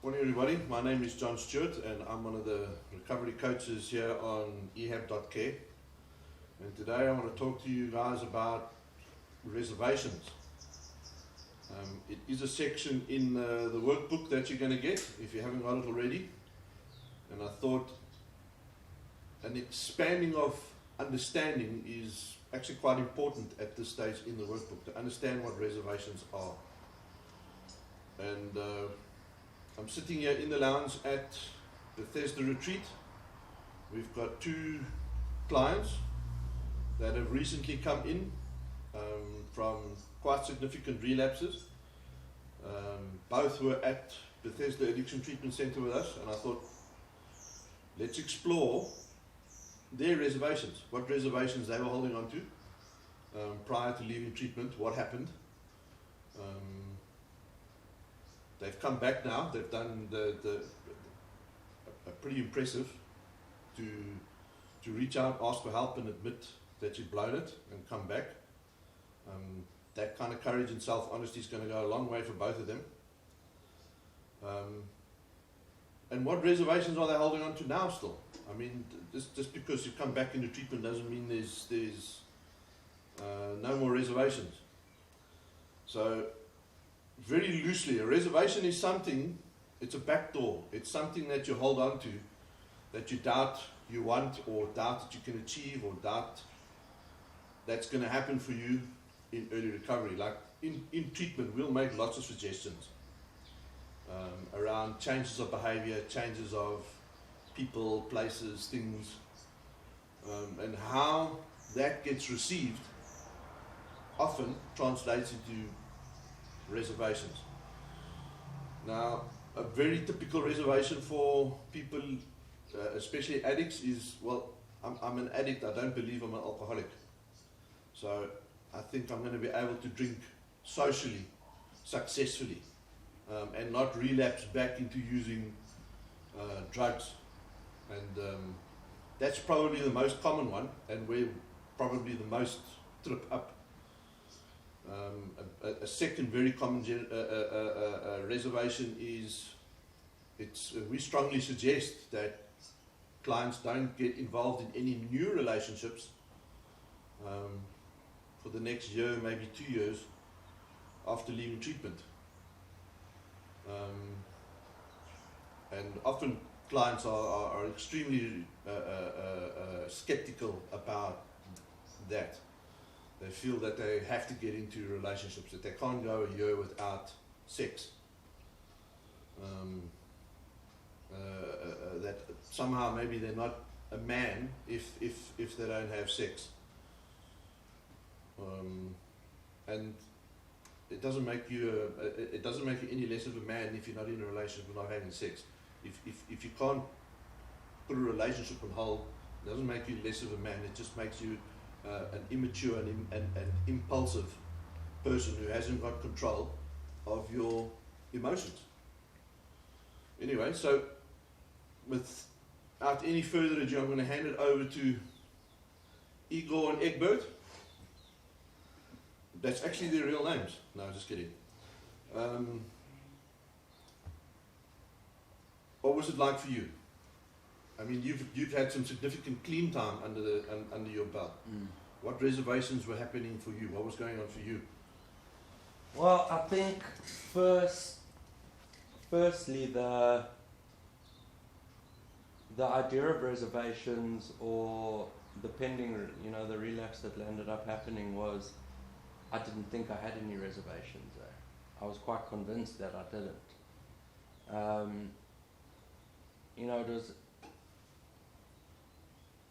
Morning everybody, my name is John Stewart and I'm one of the recovery coaches here on EHAB.care, and today I want to talk to you guys about reservations. It is a section in the workbook that you're going to get if you haven't got it already, and I thought an expanding of understanding is actually quite important at this stage in the workbook, to understand what reservations are. And I'm sitting here in the lounge at Bethesda Retreat. We've got two clients that have recently come in from quite significant relapses. Both were at Bethesda Addiction Treatment Center with us, and I thought, let's explore their reservations, what reservations they were holding on to prior to leaving treatment, what happened. They've come back now. They've done pretty impressive to reach out, ask for help, and admit that you've blown it and come back. That kind of courage and self-honesty is going to go a long way for both of them. And what reservations are they holding on to now still? I mean, just because you come back into treatment doesn't mean there's no more reservations. So, very loosely, a reservation is something, it's a backdoor. It's something that you hold on to, that you doubt you want, or doubt that you can achieve, or doubt that's going to happen for you in early recovery. Like in treatment, we'll make lots of suggestions around changes of behavior, changes of people, places, things, and how that gets received often translates into reservations. Now, a very typical reservation for people, especially addicts, is, well, I'm an addict, I don't believe I'm an alcoholic. So I think I'm going to be able to drink socially, successfully, and not relapse back into using drugs. And that's probably the most common one, and we're probably the most trip up. A second very common reservation is, we strongly suggest that clients don't get involved in any new relationships for the next year, maybe 2 years after leaving treatment. And often clients are extremely skeptical about that. They feel that they have to get into relationships, that they can't go a year without sex. That somehow maybe they're not a man if they don't have sex. And it doesn't make you any less of a man if you're not in a relationship and not having sex. If you can't put a relationship on hold, it doesn't make you less of a man. It just makes you an immature and impulsive person who hasn't got control of your emotions. Anyway, so without any further ado, I'm going to hand it over to Igor and Egbert. That's actually their real names. No, just kidding. What was it like for you? I mean, you've had some significant clean time under your belt. What reservations were happening for you? What was going on for you? Well, I think firstly the idea of reservations, or the pending, the relapse that ended up happening, was I didn't think I had any reservations there. I was quite convinced that I didn't.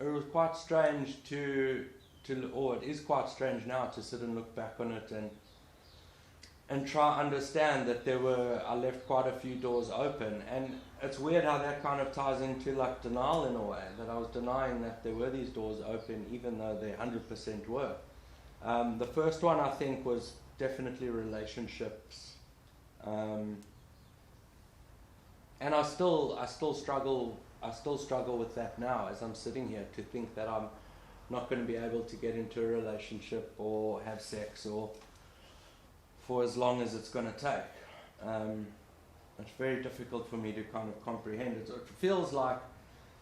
It was quite strange or it is quite strange now to sit and look back on it and try to understand that I left quite a few doors open. And it's weird how that kind of ties into like denial in a way, that I was denying that there were these doors open even though they 100% were. The first one I think was definitely relationships. And I still struggle with that now as I'm sitting here, to think that I'm not going to be able to get into a relationship or have sex or for as long as it's going to take. It's very difficult for me to kind of comprehend it. It feels like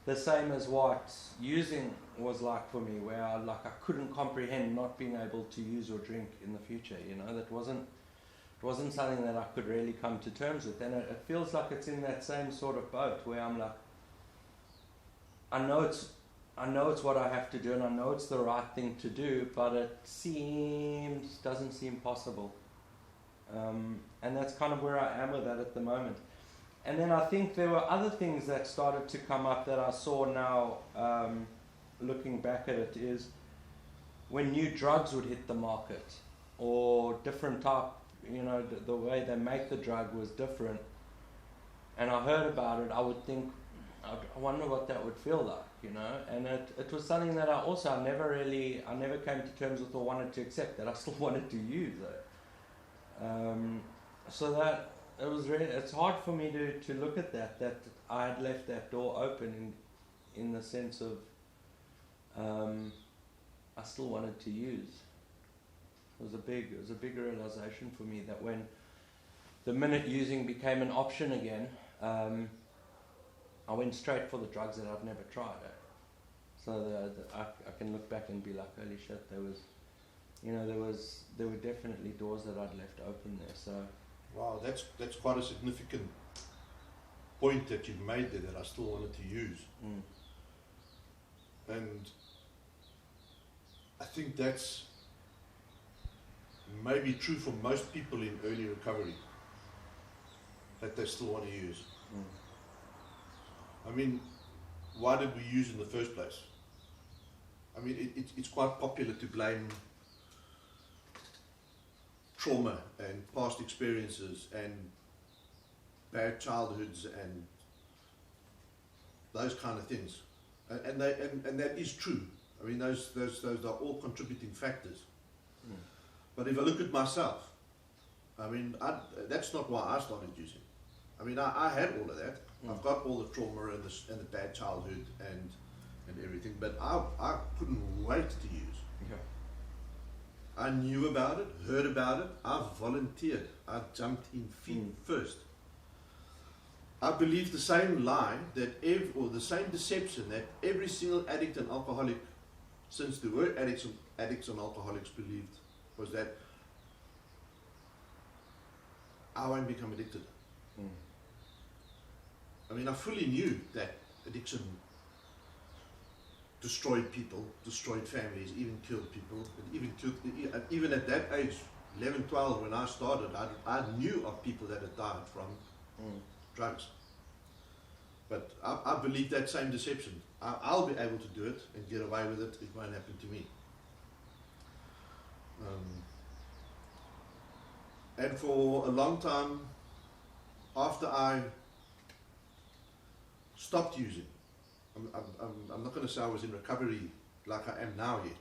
the same as what using was like for me, where I couldn't comprehend not being able to use or drink in the future. That wasn't something that I could really come to terms with, and it feels like it's in that same sort of boat where I'm like, I know it's what I have to do, and I know it's the right thing to do, but it doesn't seem possible. And that's kind of where I am with that at the moment. And then I think there were other things that started to come up that I saw now, looking back at it, is when new drugs would hit the market, or different type, the way they make the drug was different. And I heard about it, I would think, I wonder what that would feel like, And it was something that I never came to terms with or wanted to accept, that I still wanted to use it. So that it was it's hard for me to look at that I had left that door open in the sense of I still wanted to use. It was a big realization for me that when the minute using became an option again, I went straight for the drugs that I've never tried. So I can look back and be like, holy shit, there were definitely doors that I'd left open there. So wow, that's quite a significant point that you've made there, that I still wanted to use. And I think that's maybe true for most people in early recovery, that they still want to use. I mean, why did we use in the first place? I mean, it's quite popular to blame trauma and past experiences and bad childhoods and those kind of things, and that is true. I mean, those are all contributing factors. But if I look at myself, I mean, that's not why I started using. I mean, I had all of that. I've got all the trauma and the bad childhood and everything, but I couldn't wait to use. I knew about it, heard about it, I volunteered, I jumped in feet first. I believe the same lie or the same deception that every single addict and alcoholic, since there were addicts and alcoholics, believed, was that I won't become addicted. I mean, I fully knew that addiction destroyed people, destroyed families, even killed people. Even at that age, 11, 12, when I started, I knew of people that had died from drugs. But I believe that same deception. I'll be able to do it and get away with it. It won't happen to me. And for a long time, after I stopped using, I'm not going to say I was in recovery like I am now yet,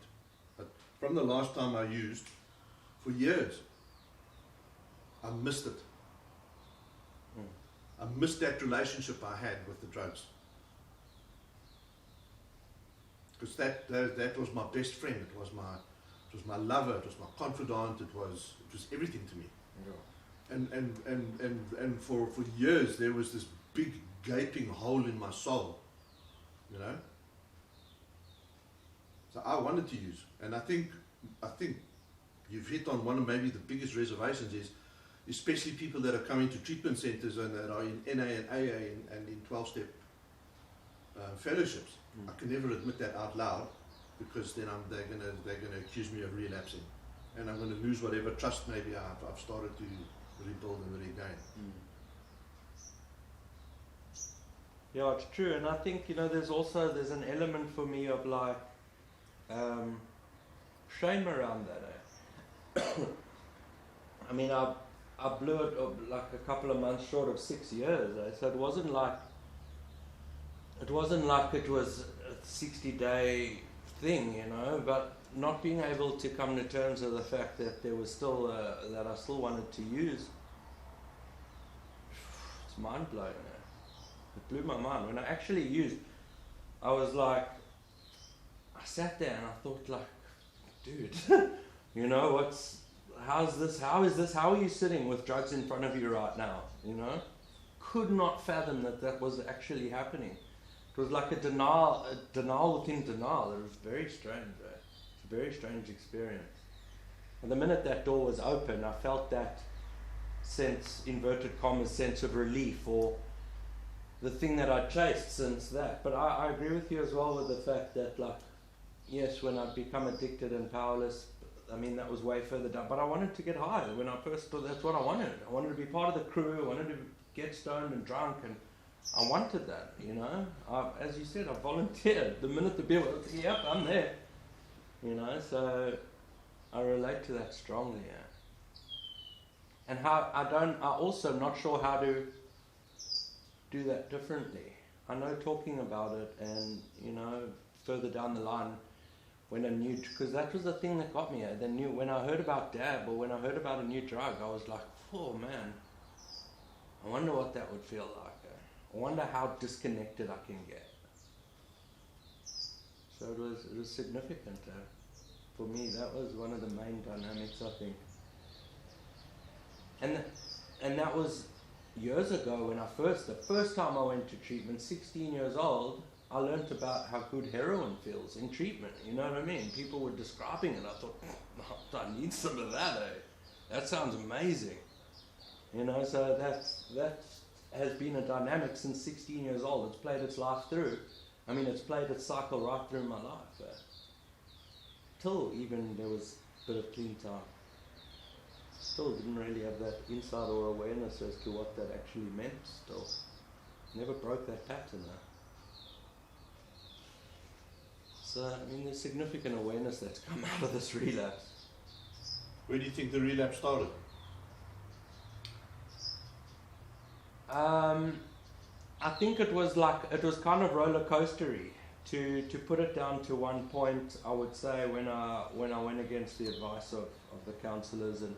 but from the last time I used, for years, I missed it. I missed that relationship I had with the drugs, because that was my best friend. It was my lover. It was my confidant. It was everything to me. And for years there was this big gaping hole in my soul. So I wanted to use, and I think you've hit on one of maybe the biggest reservations is, especially people that are coming to treatment centres and that are in NA and AA and in 12-step fellowships. I can never admit that out loud, because then they're gonna accuse me of relapsing, and I'm going to lose whatever trust maybe I've started to rebuild and regain. Yeah, it's true, and I think there's an element for me of like shame around that. I mean, I blew it like a couple of months short of 6 years. So it wasn't like it was a 60-day thing, But not being able to come to terms with the fact that there was still that I still wanted to use. It's mind blowing. It blew my mind. When I actually used, I was like, I sat there and I thought like, dude, how is this? How are you sitting with drugs in front of you right now? could not fathom that was actually happening. It was like a denial within denial. It was very strange. It's a very strange experience. And the minute that door was open, I felt that sense, inverted commas, sense of relief, or the thing that I chased since that. But I agree with you as well with the fact that, like, yes, when I'd become addicted and powerless, I mean, that was way further down. But I wanted to get high. When I first thought, that's what I wanted. I wanted to be part of the crew. I wanted to get stoned and drunk, and I wanted that, you know. As you said, I volunteered. The minute the bill was, yep, I'm there. You know, so I relate to that strongly, yeah. And I'm also not sure how to do that differently. I know talking about it and, you know, further down the line, when a new, because that was the thing that got me. When I heard about dab, or when I heard about a new drug, I was like, oh man, I wonder what that would feel like. I wonder how disconnected I can get. So it was significant. For me, that was one of the main dynamics, I think. And that was years ago when the first time I went to treatment, 16 years old, I learnt about how good heroin feels in treatment. You know what I mean? People were describing it. I thought, I need some of that, That sounds amazing. You know, so that has been a dynamic since 16 years old. It's played its life through. I mean, it's played its cycle right through my life. Till even there was a bit of clean time. Still didn't really have that insight or awareness as to what that actually meant still. Never broke that pattern though. So, I mean, there's significant awareness that's come out of this relapse. Where do you think the relapse started? I think it was kind of roller coastery. To put it down to one point, I would say when I went against the advice of the counsellors and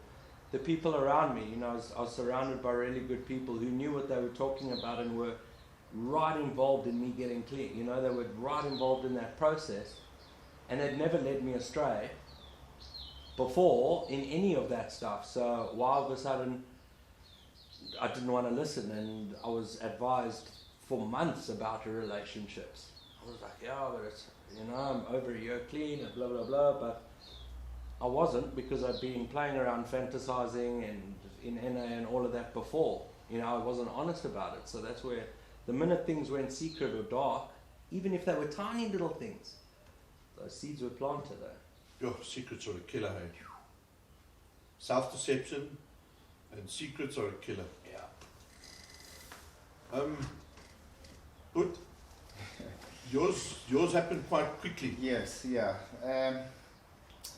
the people around me, you know, I was surrounded by really good people who knew what they were talking about and were right involved in me getting clean. You know, they were right involved in that process, and they'd never led me astray before in any of that stuff. So why all of a sudden I didn't want to listen, and I was advised for months about the relationships. I was like, yeah, but it's, you know, I'm over a year clean and blah, blah, blah, but I wasn't, because I'd been playing around fantasizing and in NA and all of that before. You know, I wasn't honest about it. So that's where the minute things went secret or dark, even if they were tiny little things, those seeds were planted. Your secrets are a killer, hey? Self-deception and secrets are a killer. Yeah. But yours happened quite quickly. Yes, yeah.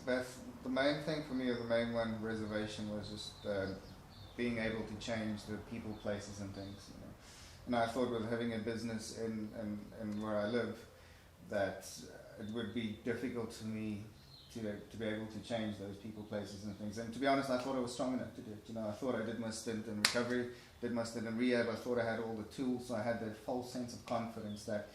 But the main thing for me, or the main one, reservation, was just being able to change the people, places, and things. You know, and I thought with having a business in where I live, that it would be difficult for me to be able to change those people, places, and things. And to be honest, I thought I was strong enough to do it. You know, I thought I did my stint in recovery, did my stint in rehab. I thought I had all the tools, so I had that false sense of confidence that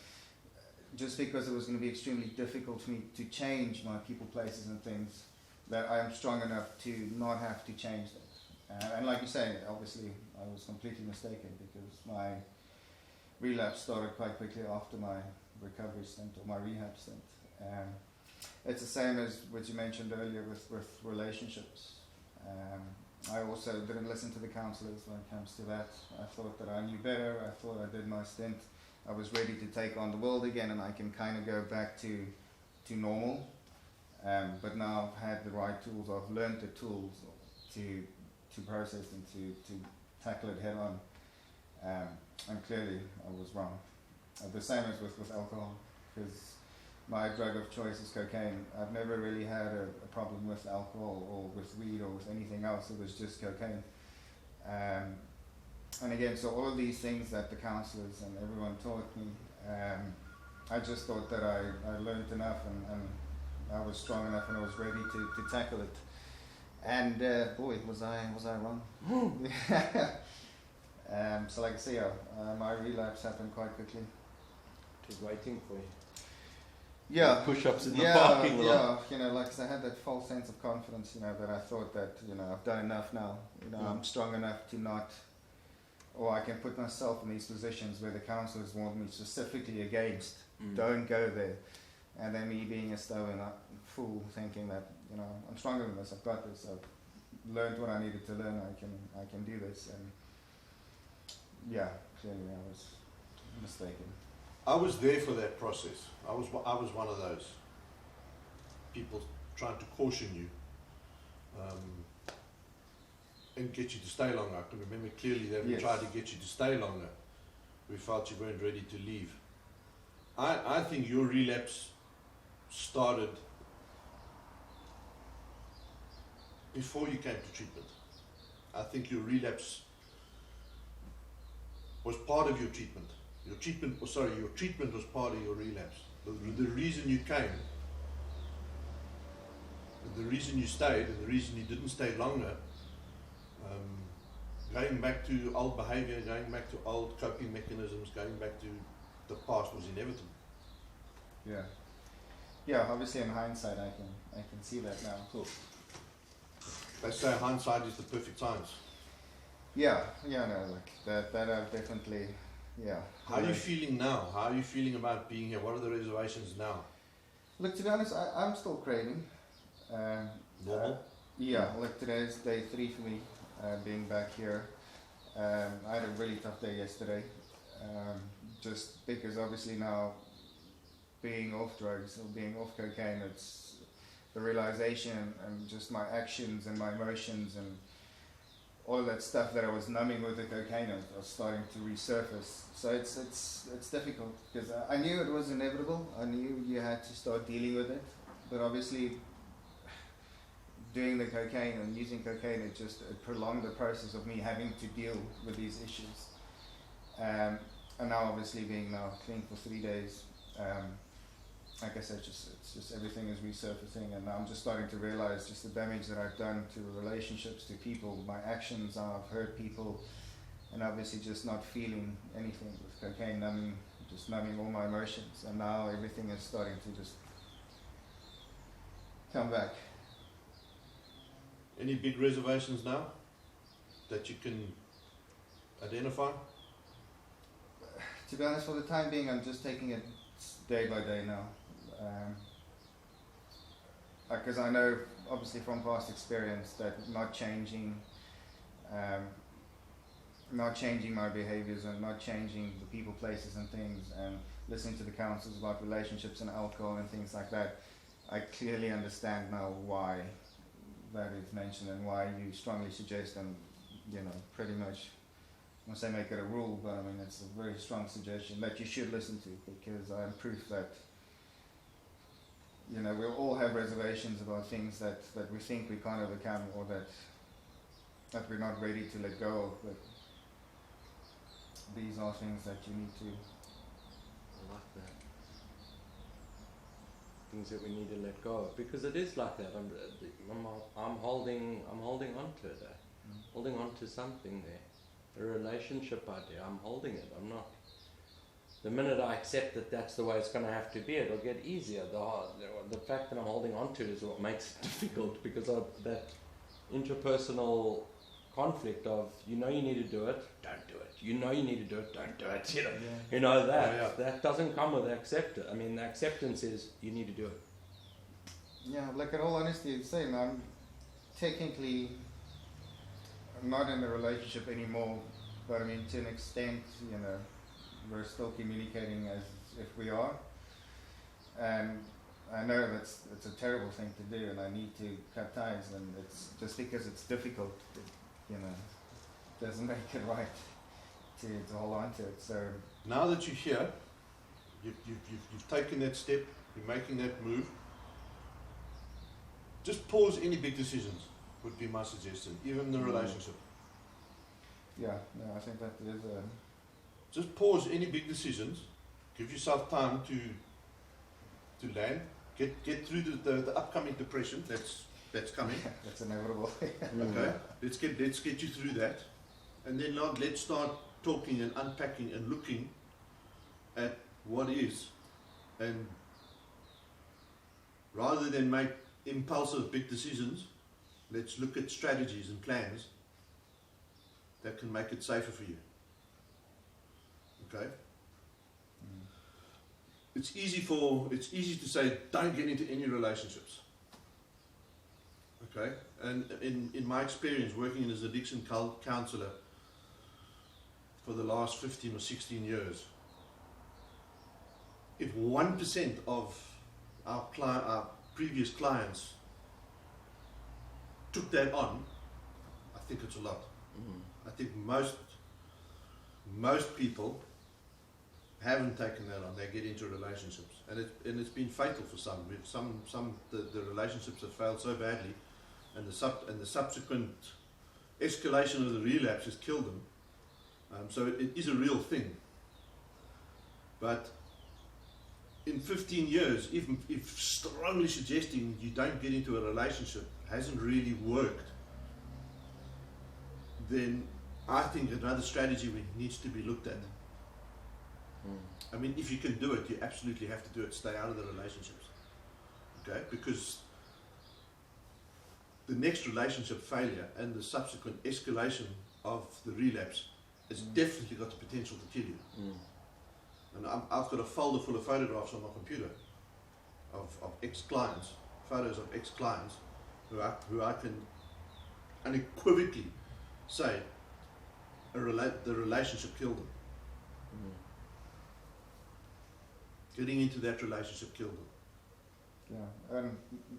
just because it was going to be extremely difficult for me to change my people, places, and things, that I am strong enough to not have to change them. And like you say, obviously, I was completely mistaken, because my relapse started quite quickly after my recovery stint, or my rehab stint. It's the same as what you mentioned earlier with relationships. I also didn't listen to the counsellors when it comes to that. I thought that I knew better. I thought I did my stint. I was ready to take on the world again, and I can kind of go back to normal. But now I've had the right tools. I've learned the tools to process and to tackle it head on. And clearly I was wrong. The same as with alcohol, because my drug of choice is cocaine. I've never really had a problem with alcohol or with weed or with anything else. It was just cocaine. And again, so all of these things that the counsellors and everyone taught me, I just thought that I learned enough and I was strong enough and I was ready to tackle it. And boy, was I wrong. So like I say, my relapse happened quite quickly. It was waiting for you. Yeah. Push-ups in the parking lot. Yeah, you know, like I had that false sense of confidence, you know, that I thought that, you know, I've done enough now. You know, I'm strong enough to not, or I can put myself in these positions where the counsellors warned me specifically against, don't go there. And then me being a stubborn fool, thinking that, you know, I'm stronger than this, I've got this, I've learned what I needed to learn, I can do this. And yeah, clearly I was mistaken. I was there for that process. I was one of those people trying to caution you and get you to stay longer. I can remember clearly that we tried to get you to stay longer. We felt you weren't ready to leave. I think your relapse started before you came to treatment. I think your relapse was part of your treatment. Your treatment was part of your relapse. The reason you came, the reason you stayed, and the reason you didn't stay longer, going back to old behavior, going back to old coping mechanisms, going back to the past was inevitable. Yeah. Yeah, obviously in hindsight I can see that now. Cool. They say hindsight is the perfect science. Yeah, no, like that I've definitely, yeah. How are you feeling now? How are you feeling about being here? What are the reservations now? Look, to be honest, I'm still craving. Normal? Yeah, look, today's day 3 for me, being back here. I had a really tough day yesterday, just because obviously now being off drugs or being off cocaine, it's the realization and just my actions and my emotions and all of that stuff that I was numbing with the cocaine are starting to resurface. So it's difficult because I knew it was inevitable. I knew you had to start dealing with it, but obviously doing the cocaine and using cocaine, it prolonged the process of me having to deal with these issues. And now obviously being now clean for 3 days, like I said, it's just everything is resurfacing, and I'm just starting to realize just the damage that I've done to relationships, to people, my actions, I've hurt people, and obviously just not feeling anything with cocaine, numbing all my emotions, and now everything is starting to just come back. Any big reservations now that you can identify? To be honest, for the time being, I'm just taking it day by day now. Because I know, obviously from past experience, that not changing my behaviors and not changing the people, places and things, and listening to the counsels about relationships and alcohol and things like that, I clearly understand now why that is mentioned and why you strongly suggest, and pretty much, I won't say make it a rule, but I mean it's a very strong suggestion that you should listen to, because I am proof that we all have reservations about things that we think we can't overcome, or that we're not ready to let go of, but these are things that you need to. I like that. Things that we need to let go of, because it is like that. I'm holding on to it. Holding on to something there, a relationship idea. I'm holding it. I'm not. The minute I accept that that's the way it's going to have to be, it'll get easier. The fact that I'm holding on to it is what makes it difficult, because of that interpersonal conflict of, you need to do it, don't do it. You need to do it, don't do it. That doesn't come with acceptance. I mean, the acceptance is you need to do it. Yeah, like in all honesty, it's the same. I'm technically not in a relationship anymore, but I mean, to an extent, we're still communicating as if we are. And I know it's a terrible thing to do, and I need to cut ties, and it's just because it's difficult, it doesn't make it right to hold on to it. So now that you're here, you've taken that step, you're making that move, just pause any big decisions would be my suggestion, even the relationship. Yeah, no, I think that is just pause any big decisions, give yourself time to land, get through the upcoming depression that's coming. That's inevitable. Okay, let's get you through that, and then now let's start talking and unpacking and looking at what is, and rather than make impulsive big decisions, let's look at strategies and plans that can make it safer for you. Okay. It's easy to say don't get into any relationships. Okay, and in my experience working as addiction counselor for the last 15 or 16 years, if 1% of our previous clients took that on, I think it's a lot. I think most people haven't taken that on. They get into relationships, and it's been fatal for some. The relationships have failed so badly, and the subsequent escalation of the relapse has killed them. So it is a real thing. But in 15 years, if strongly suggesting you don't get into a relationship hasn't really worked, then I think another strategy needs to be looked at. I mean, if you can do it, you absolutely have to do it. Stay out of the relationships. Okay? Because the next relationship failure and the subsequent escalation of the relapse has definitely got the potential to kill you. And I've got a folder full of photographs on my computer of ex-clients, photos of ex-clients who I can unequivocally say the relationship killed them. Getting into that relationship killed them. Yeah, and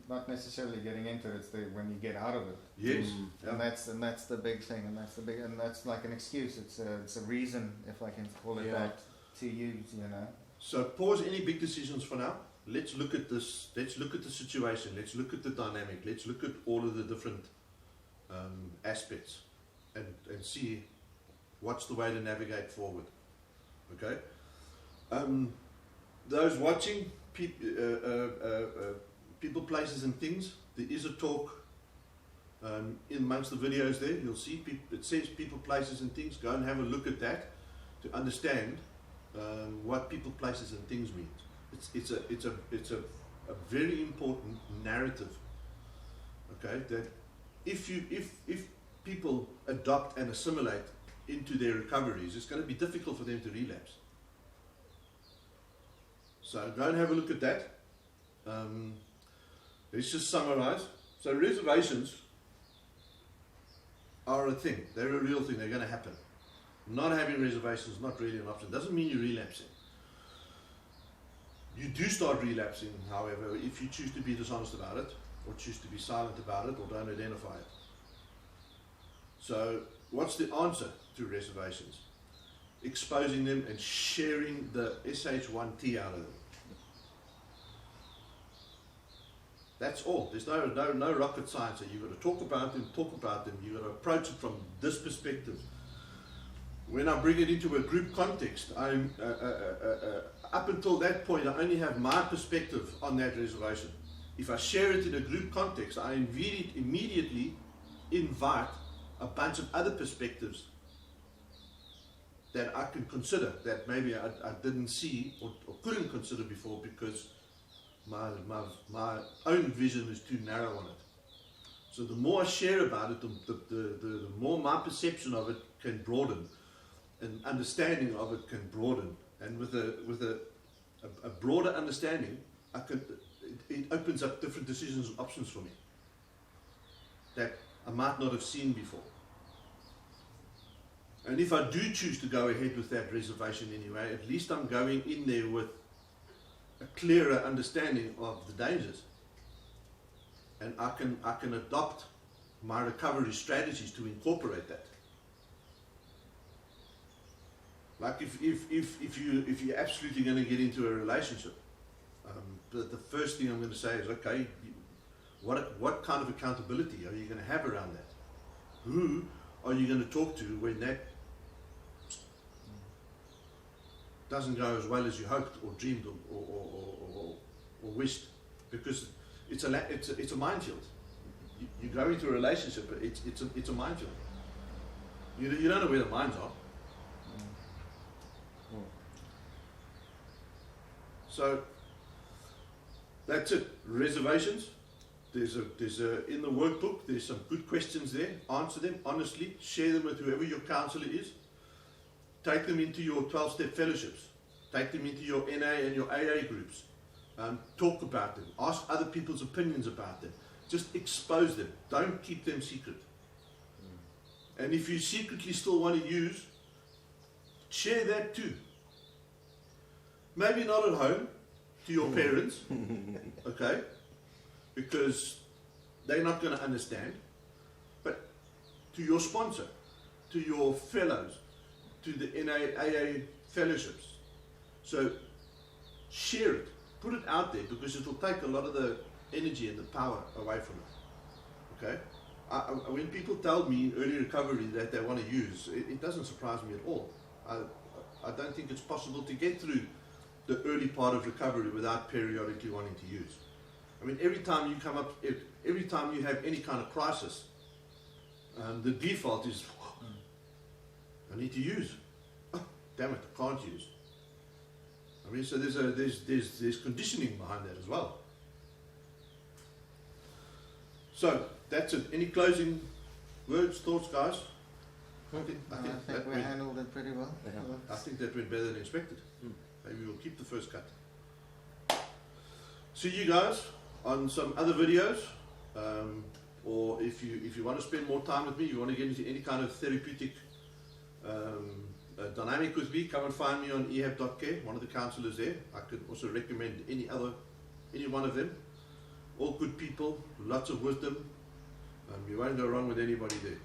not necessarily getting into it. It's when you get out of it. Yes, and that's the big thing, and that's like an excuse. It's a reason, if I can call it that, to use. So pause any big decisions for now. Let's look at this. Let's look at the situation. Let's look at the dynamic. Let's look at all of the different aspects, and see what's the way to navigate forward. Okay. Those watching, people, places and things, there is a talk in amongst the videos there. You'll see it says people, places and things. Go and have a look at that to understand what people, places and things means. It's a very important narrative. Okay, that if people adopt and assimilate into their recoveries, it's going to be difficult for them to relapse. So go and have a look at that. Let's just summarize. So reservations are a thing. They're a real thing. They're going to happen. Not having reservations is not really an option. Doesn't mean you're relapsing. You do start relapsing, however, if you choose to be dishonest about it, or choose to be silent about it, or don't identify it. So what's the answer to reservations? Exposing them and sharing the SH1T out of them. That's all. There's no rocket science. You've got to talk about them. You've got to approach it from this perspective. When I bring it into a group context, I'm up until that point, I only have my perspective on that reservation. If I share it in a group context, I immediately invite a bunch of other perspectives that I can consider, that maybe I didn't see or couldn't consider before because my own vision is too narrow on it. So the more I share about it, the more my perception of it can broaden, and understanding of it can broaden. And with a broader understanding, it opens up different decisions and options for me that I might not have seen before. And if I do choose to go ahead with that reservation anyway, at least I'm going in there with a clearer understanding of the dangers. And I can adopt my recovery strategies to incorporate that. Like if you're absolutely going to get into a relationship, the first thing I'm going to say is, okay, what kind of accountability are you going to have around that? Who are you going to talk to when that doesn't go as well as you hoped or dreamed or wished? Because it's a minefield. You go into a relationship, but it's a minefield. You don't know where the mines are. So that's it. Reservations. There's in the workbook. There's some good questions there. Answer them honestly. Share them with whoever your counselor is. take them into your 12-step fellowships. Take them into your NA and your AA groups. Talk about them. Ask other people's opinions about them. Just expose them. Don't keep them secret. And if you secretly still want to use, share that too. Maybe not at home to your parents, okay? Because they're not going to understand. But to your sponsor, to your fellows, to the NAAA fellowships. So share it. Put it out there, because it will take a lot of the energy and the power away from it. Okay? When people tell me in early recovery that they want to use, it doesn't surprise me at all. I don't think it's possible to get through the early part of recovery without periodically wanting to use. I mean, every time you come up, every time you have any kind of crisis, the default is, I need to use. Oh, damn it, I can't use. I mean, so there's conditioning behind that as well. So that's it. Any closing words, thoughts, guys? I think we handled it pretty well. Yeah. I think that went better than expected. Maybe we'll keep the first cut. See you guys on some other videos, or if you want to spend more time with me, you want to get into any kind of therapeutic dynamic with me, come and find me on EHAB.care, one of the counselors there. I could also recommend any one of them. All good people, lots of wisdom. You won't go wrong with anybody there.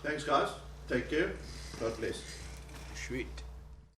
Thanks guys, take care, God bless. Sweet.